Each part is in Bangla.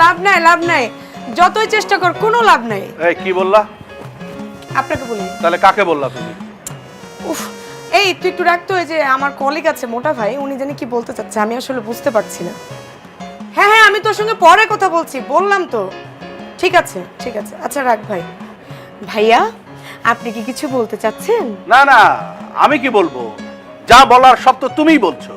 লাভ নাই লাভ নাই, যতই চেষ্টা কর কোনো লাভ নাই। এই কি বললা? আপনাকে বলি। তাহলে কাকে বললা তুমি? উফ, এই তুই একটু রাখতো, এই যে আমার কলিগ আছে মোটা ভাই, উনি জানি কি বলতে চাচ্ছে, আমি আসলে বুঝতে পারছি না। হ্যাঁ হ্যাঁ, আমি তোর সঙ্গে পরে কথা বলছি, বললাম তো। ঠিক আছে ঠিক আছে, আচ্ছা রাখ ভাই। ভাইয়া, আপনি কি কিছু বলতে চাচ্ছেন? না না, আমি কি বলবো, যা বলার সব তো তুমিই বলছো।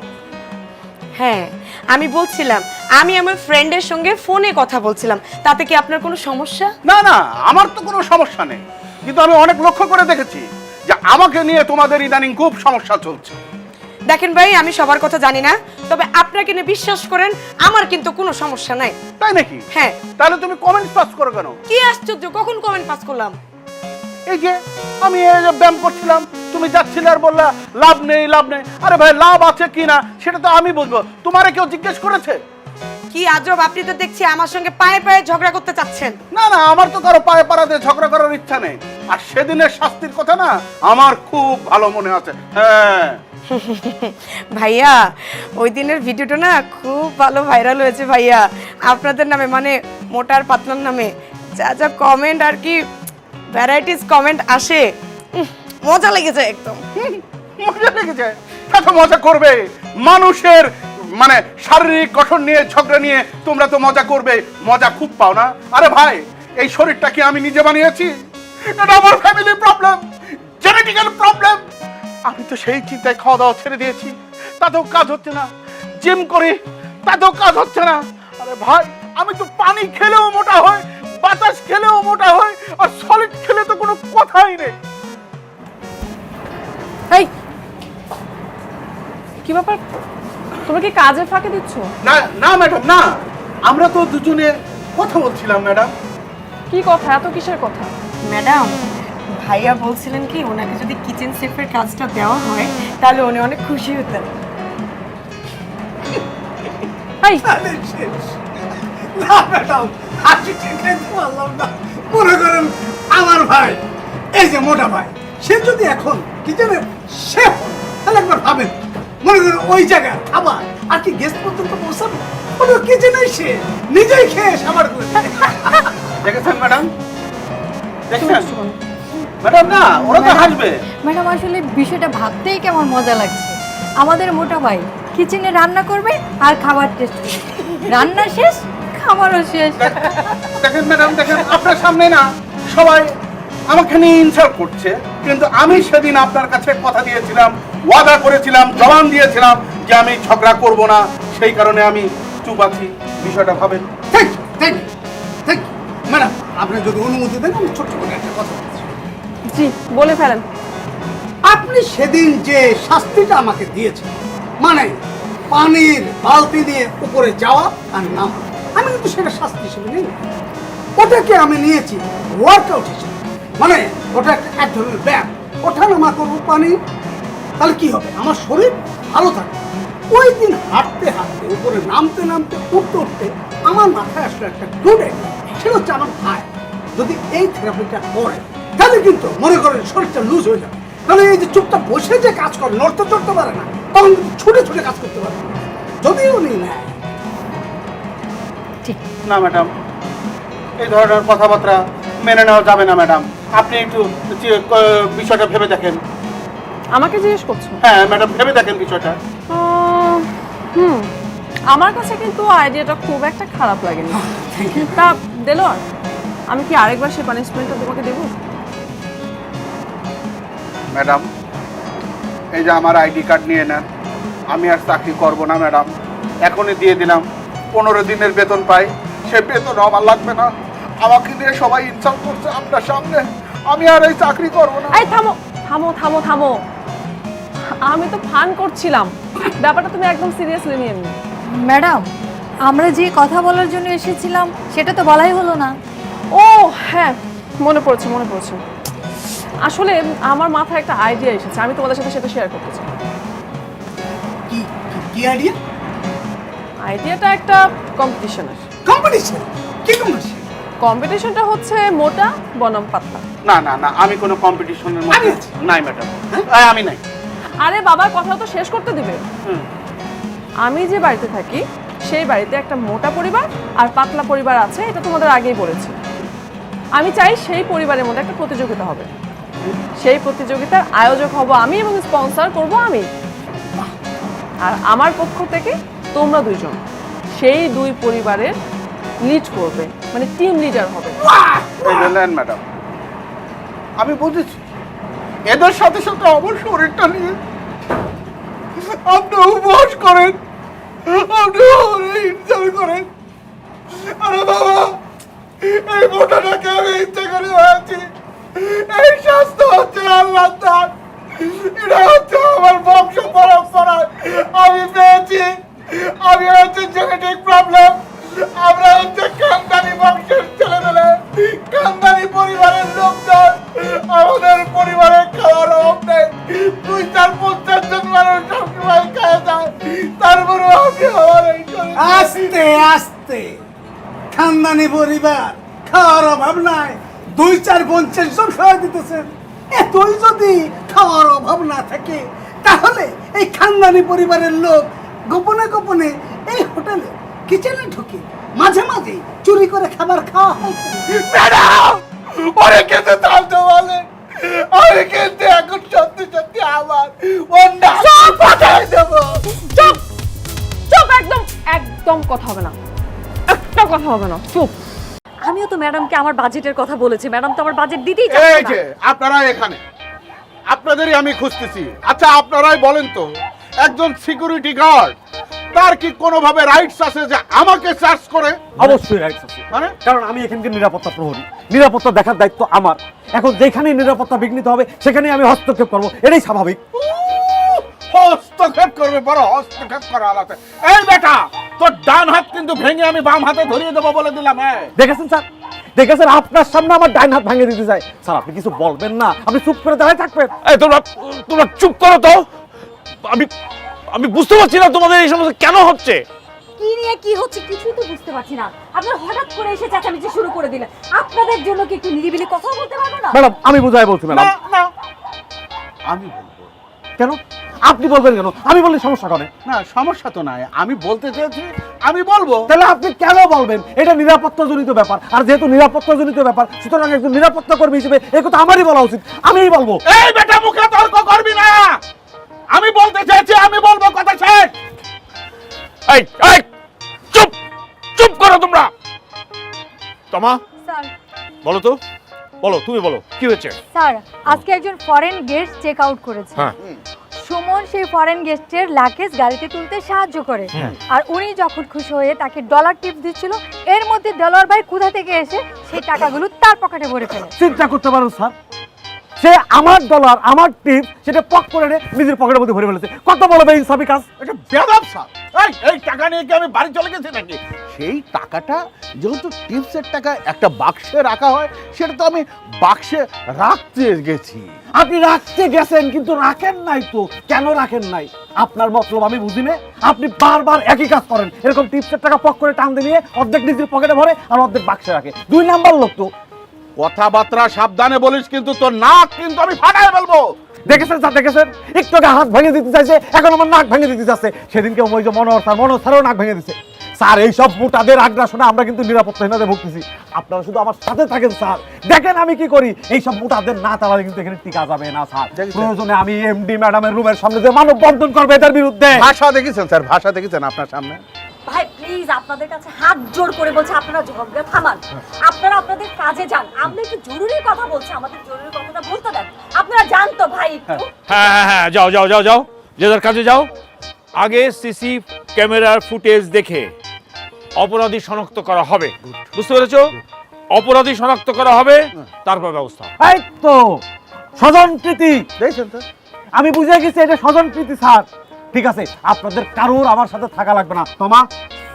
হ্যাঁ, আমি বলছিলাম আমি আমার ফ্রেন্ডের সঙ্গে ফোনে কথা বলছিলাম, তাতে কি আপনার কোনো সমস্যা? না না, আমার তো কোনো সমস্যা নেই, কিন্তু আমি অনেক লক্ষ্য করে দেখেছি যে আমাকে নিয়ে তোমাদের ইদানিং খুব সমস্যা চলছে। দেখেন ভাই, আমি সবার কথা জানি না, তবে আপনাকে নিয়ে বিশ্বাস করেন আমার কিন্তু কোনো সমস্যা নাই। তাই নাকি? হ্যাঁ। তাহলে তুমি কমেন্ট পাস করো কেন? কি আশ্চর্য, কখন কমেন্ট পাস করলাম? এই যে আমি এই যে ব্যায়াম করছিলাম, তুমি যাচ্ছিলে আর বললা লাভ নেই লাভ নেই। আরে ভাই, লাভ আছে কি না সেটা তো আমি বুঝবো, তোমারে কেউ জিজ্ঞেস করেছে? কি আজব, আপনি তো দেখছি আমার সঙ্গে পায়ে পায়ে ঝগড়া করতে চাচ্ছেন। না না, আমার তো কারো পায়ে পাড়াতে ঝগড়া করার ইচ্ছা নেই। আর সেদিনের শাস্তির কথা না আমার খুব ভালো মনে আছে। হ্যাঁ ভাইয়া, ওই দিনের ভিডিওটা না খুব ভালো ভাইরাল হয়েছে ভাইয়া, আপনাদের নামে, মানে মোটার পাতলার নামে। যা যা কমেন্ট আর কি, ভ্যারাইটিস কমেন্ট আসে, মজা লেগেছে একদম। মজা লেগেছে? এত মজা করবে? মানুষের মানে শারীরিক গঠন নিয়ে ঝগড়া নিয়ে তোমরা তো মজা করবে, মজা খুব পাও না। আরে ভাই, এই শরীরটা কি আমি নিজে বানিয়েছি? এটা আমার ফ্যামিলি প্রবলেম, জেনেটিক্যাল প্রবলেম। আমি তো সেই চিন্তায় খাওয়া দাওয়া ছেড়ে দিয়েছি, তাতেও কাজ হচ্ছে না। জিম করি, তাতেও কাজ হচ্ছে না। আরে ভাই, আমি তো পানি খেলেও মোটা হয়, বাতাস খেলেও মোটা হয়, আর সলিড খেলে তো কোনো কথাই নেই। এই কি ব্যাপার, তোমরা কি কাজে ফাঁকি দিচ্ছ? না না ম্যাডাম, না, আমরা তো দুজনে কথা বলছিলাম ম্যাডাম। কি কথা, এত কিসের কথা? ম্যাডাম, ভাইয়া বলছিলেন কি ওনাকে যদি কিচেন সেফের কাজটা দেওয়া হয় তাহলে উনি অনেক খুশি হতেন। এই না ম্যাডাম, হাসি ঠিক খাইতে পারলাম না। মনে করেন আমার ভাই, এই যে মোটা ভাই, সে যদি এখন কিচেনের শেফ হয়, তাহলে একবার ভাবেন, মনে করেন ওই জায়গায় আবার আর কি গেস্ট পর্যন্ত পৌঁছাবে, কোনো কিচেনে সে নিজেই খেয়ে সাবার করে দেবে। দেখেছেন ম্যাডাম, দেখছেন ম্যাডাম? না, ওরা তো হাসবে। ম্যাডাম, আসলে বিষয়টা ভাবতেই কেমন মজা লাগছে। আমাদের মোটা ভাই কিচেনে রান্না করবে আর খাবার টেস্ট করবে, রান্না শেষ খাবারও শেষ। দেখেন ম্যাডাম, দেখেন আপনার সামনে না সবাই আমাকে নিয়ে ইনসাল্ট করছে, কিন্তু আমি সেদিন আপনার কাছে কথা দিয়েছিলাম, ওয়াদা করেছিলাম, জবান দিয়েছিলাম যে আমি ঝগড়া করব না, সেই কারণে আমি চুপ আছি। বিষয়টা ভাবেন। Thank you, thank you, thank you. Madam, আপনি যদি অনুমতি দেন আমি ছোট্ট করে একটা কথা বলছি। জি, বলে ফেলেন। আপনি সেদিন যে শাস্তিটা আমাকে দিয়েছেন, মানে পানির বালতি দিয়ে উপরে যাওয়া আর নামা, আমি কিন্তু সেটা শাস্তি হিসেবে নিই, ওটাকে আমি নিয়েছি ওয়ার্কআউট হিসেবে। মানে ওটা এক ধরনের ব্যায়াম, ওঠা নামা করবো পানি, তাহলে কি হবে, আমার শরীর ভালো থাকবে। ওই দিন হাঁটতে হাঁটতে উপরে নামতে নামতে উঠতে উঠতে আমার মাথায় আসলে একটা গুড আইডিয়া, সেটা হচ্ছে আমার ভাই যদি এই থেরাপিটা করে তাহলে কিন্তু মনে করেন শরীরটা লুজ হয়ে যাবে। তাহলে এই যে চুপটা বসে যে কাজ করে, নড়তে চড়তে পারে না, তখন কিন্তু ছুটে ছুটে কাজ করতে পারে, যদি উনি নেয়। না ম্যাডাম, এই ধরনের কথাবার্তা মেনে নেওয়া যাবে না ম্যাডাম। আপনি একটু বিষয়টা ভেবে দেখেন। আমাকে জিজ্ঞেস করছো? হ্যাঁ ম্যাডাম, ভেবে দেখেন বিষয়টা। হুম, আমার কাছে কিন্তু আইডিয়াটা খুব একটা খারাপ লাগেনি। তা দেলোয়ার, আমি কি আরেকবার সে পানিশমেন্টটা তোমাকে দেবো? ম্যাডাম, এই যে আমার আইডি কার্ড নিয়ে নেন, আমি আর চাকরি করবো না ম্যাডাম, এখনই দিয়ে দিলাম। 15 দিনের বেতন পাই, সে বেতন আমার লাগবে না। আমাকে দিয়ে সবাই ইনসাল্ট করছে আপনার সামনে, আমি আর এই চাকরি করবো না। এই থামো থামো থামো থামো, আমি তো ফান করছিলাম, ব্যাপারটা তুমি একদম সিরিয়াসলি নিয়ে নি। ম্যাডাম, আমরা যে কথা বলার জন্য এসেছিলাম সেটা তো বলাই হলো না। ও হ্যাঁ, মনে পড়েছে মনে পড়েছে। আসলে আমার মাথায় একটা আইডিয়া এসেছে, আমি তোমাদের সাথে সেটা শেয়ার করতে চাই। কি কি আইডিয়া? আইডিয়াটা একটা কম্পিটিশনের। কম্পিটিশন? কি কম্পিটিশন? কম্পিটিশনটা হচ্ছে মোটা বনাম পাতলা। না না না, আমি কোনো কম্পিটিশনের মধ্যে আমি আছি। নাই ম্যাডাম, আমি নাই। আরে বাবা, কথা তো শেষ করতে দিবে। হুম। আমি যে বাড়িতে থাকি সেই বাড়িতে একটা মোটা পরিবার আর পাতলা পরিবার আছে, এটা তোমাদের আগেই বলেছি। আমি চাই সেই পরিবারের মধ্যে একটা প্রতিযোগিতা হবে, সেই প্রতিযোগিতার আয়োজক হব আমি এবং স্পন্সর করব আমি। আর আমার পক্ষ থেকে তোমরা দুইজন সেই দুই পরিবারের লিড করবে, মানে টিম লিডার হবে। ম্যাডাম, আমি বুঝেছি এদের সাথে সাথে আমার শরীরটা নিয়ে আপনি উপহাস করেন, আপনি ইনসাল করেন। আরে বাবা, এই মোটাটাকে আমি ইচ্ছা করে হয়েছি, এই স্বাস্থ্য হচ্ছে আল্লাহ দান, এটা হচ্ছে আমার বংশ পরম্পরায় আমি পেয়েছি। আমি হচ্ছে জেনেটিক প্রবলেম, আমরা হচ্ছে খানদানি বংশের ছেলেমেলে, খানদানি পরিবারের লোকজন। আমাদের পরিবারে খাওয়ার অভাব নেই, 2-4-50 জন মানুষ সবসময় খাওয়া যায়, তারপরেও আমি আমার এই আস্তে আস্তে খানদানি পরিবার, খাওয়ার অভাব নাই, 2-4-50 জন খাওয়া দিতেছেন। এতই যদি খাওয়ার অভাব না থাকে, তাহলে এই খানদানি পরিবারের লোক গোপনে গোপনে এই হোটেলে কিচেনে ঢুকে মাঝে মাঝে চুরি করে খাবার খাওয়া হয়। ম্যাডাম, ওরে খেতে চালতে বলে, আমি কিন্তু এখন সত্যি সত্যি আমার অন্য পাঠাই দেবো। চুপ চুপ, একদম একদম কথা হবে না, একটা কথা হবে না, চুপ। আমিও তো ম্যাডামকে আমার বাজেটের কথা বলেছি, ম্যাডাম তো আমার বাজেট দিতেই এই চাচ্ছে যে না। আপনারা এখানে, আপনাদেরই আমি খুঁজতেছি। আচ্ছা আপনারাই বলেন তো, একজন সিকিউরিটি গার্ড তার কি কোনোভাবে রাইটস আছে যে আমাকে সার্চ করে? অবশ্যই রাইটস আছে, মানে কারণ আমি এখানকার নিরাপত্তা প্রহরী, নিরাপত্তা দেখার দায়িত্ব আমার। এখন যেখানেই নিরাপত্তা বিঘ্নিত হবে সেখানেই আমি হস্তক্ষেপ করবো, এটাই স্বাভাবিক। হস্তক্ষেপ করবে, বড় হস্তক্ষেপ করা আলাদা। এই বেটা, তোর ডান হাত কিন্তু ভেঙে আমি বাম হাতে ধরিয়ে দেবো বলে দিলাম। হ্যাঁ, দেখেছেন স্যার, দেখেছেন আপনার সামনে আমার ডাইন হাত ভাঙিয়ে দিতে চাই। স্যার আপনি কিছু বলবেন না, আপনি চুপ করে দাঁড়ায় থাকবেন। এই তোমরা তোমরা চুপ করো তো। আমি আমি বুঝতে পারছি না তোমাদের এই সমস্যা কেন হচ্ছে। কি নিয়ে কি হচ্ছে কিছুই তো বুঝতে পারছি না। আপনারা হঠাৎ করে এসে চেঁচামেচি শুরু করে দিলেন। আপনাদের জন্য কি একটু নিরিবিলি কথা বলতে পারবো না? ম্যাডাম আমি বুঝাই বলছি ম্যাডাম। না না, আমি বলবো কেন আপনি বলবেন কেন? আমি বললে সমস্যা করে না, সমস্যা তো নাই, আমি বলতে চেয়েছি, আমি বলবো। তাহলে আপনি কেন বলবেন? এটা নিরাপত্তাজনিত ব্যাপার, আর যেহেতু নিরাপত্তাজনিত ব্যাপার সুতরাং একজন নিরাপত্তা কর্মী হিসেবে এই কথা আমারই বলা উচিত, আমিই বলবো। এই বেটা, মুখে তর্ক করবি না, আমি বলতে চাইছি, আমি বলবো, কথা শেষ। এই এই চুপ চুপ করো তোমরা। তোমা স্যার বলো তো, বলো, তুমি বলো কি হয়েছে। স্যার আজকে একজন ফরেন গেস্ট চেক আউট করেছে। হ্যাঁ। সুমন সেই ফরেন গেস্টের লাগেজ গাড়িতে তুলতে সাহায্য করে, আর উনি যখন খুশি হয়ে তাকে ডলার টিপস দিচ্ছিল, এর মধ্যে দেলোয়ার ভাই কোথা থেকে এসে সেই টাকাগুলো তার পকেটে ভরে ফেলে। চিন্তা করতে পারো স্যার, সে আমার ডলার আমার টিপ সেটা পক করে নিজের পকেটের মধ্যে ভরে ফেলেছে। কত বড় বেইনসাফি কাজ! এটা বেয়াদব স্যার। এই টাকা নিয়ে কি আমি বাড়ি চলে গেছি নাকি? সেই টাকাটা যেহেতু টিপসের টাকা একটা বাক্সে রাখা হয়, সেটা তো আমি বাক্সে রাখতে গেছি। আপনি রাখতে গেছেন কিন্তু রাখেন নাই তো। কেন রাখেন নাই আপনার মতলব আমি বুঝি না। আপনি বারবার একই কাজ করেন, এরকম টিপসের টাকা পক করে টান দিয়ে নিয়ে অর্ধেক নিজের পকেটে ভরে আর অর্ধেক বাক্সে রাখে। 2 নাম্বার লোক তো। কথাবার্তা সাবধানে বলিস, কিন্তু তোর নাক কিন্তু আমি ফাটায় ফেলবো। দেখেছেন স্যার, দেখেছেন একটু আগে হাত ভেঙে দিতে চাইছে, এখন আমার নাক ভেঙে দিতে চাচ্ছে। সেদিনকে ওই যে মনোহর স্যারও নাক ভেঙে দিচ্ছে। স্যার এইসব মোটাদের আগ্রাসনে আমরা কিন্তু নিরাপত্তাহীনতাতে ভুগতেছি। আপনারা শুধু আমার সাথে থাকেন স্যার, দেখেন আমি কি করি। এইসব মোটাদের না তাড়ালে কিন্তু এখানে টিকা যাবে না স্যার। প্রয়োজনে আমি এমডি ম্যাডামের রুমের সামনে যে মানববন্ধন করবে এদের বিরুদ্ধে। ভাষা দেখেছেন স্যার, ভাষা দেখেছেন আপনার সামনে? ভাই প্লিজ আপনাদের কাছে হাত জোর করে বলছি, আপনারা ঝগড়া থামান, আপনারা আপনাদের কাজে যান। আমরা একটু জরুরি কথা বলছি, আমাদের জরুরি কথাটা বলতে দেন। আপনারা যান তো ভাই একটু। হ্যাঁ হ্যাঁ হ্যাঁ, যাও যাও যাও যাও, যে যার কাজে যাও। আগে সিসি ক্যামেরার ফুটেজ দেখে অপরাধী শনাক্ত করা হবে, বুঝতে পেরেছো? অপরাধী শনাক্ত করা হবে, তারপর ব্যবস্থা। এই তো স্বজনপ্রীতি, দেখছেন স্যার? আমি বুঝে গেছি এটা স্বজনপ্রীতি স্যার। ঠিক আছে, আপনাদের কারোর আমার সাথে থাকা লাগবে না। তোমা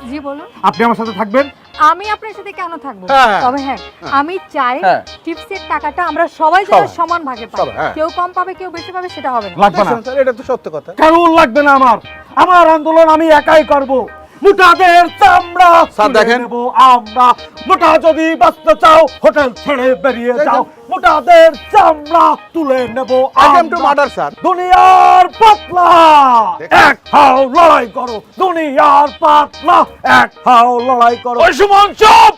জি বলুন। আপনি আমার সাথে থাকবেন। আমি আপনার সাথে কেন থাকবো? হ্যাঁ। তবে হ্যাঁ, আমি চাই হ্যাঁ। টিপসের টাকাটা আমরা সবাই যেন সমান ভাগে পাই। সবাই, হ্যাঁ। কেউ কম পাবে কেউ বেশি পাবে সেটা হবে না। লাগবে না, দেখছেন স্যার, এটা তো সত্য কথা। কারোর লাগবে না। আমার আন্দোলন আমি একাই করব। মোটাদের চামড়া স্যার, তুলে দেখেন। নেব আমরা। মোটা যদি বাঁচতে চাও হোটেল ছেড়ে বেরিয়ে যাও, মোটাদের চামড়া তুলে নেব Attempt to আমরা। murder, sir. দুনিয়ার পাতলা এক হাও লড়াই করো, দুনিয়ার পাতলা এক হাও লড়াই করো। ওই সুমন চুপ!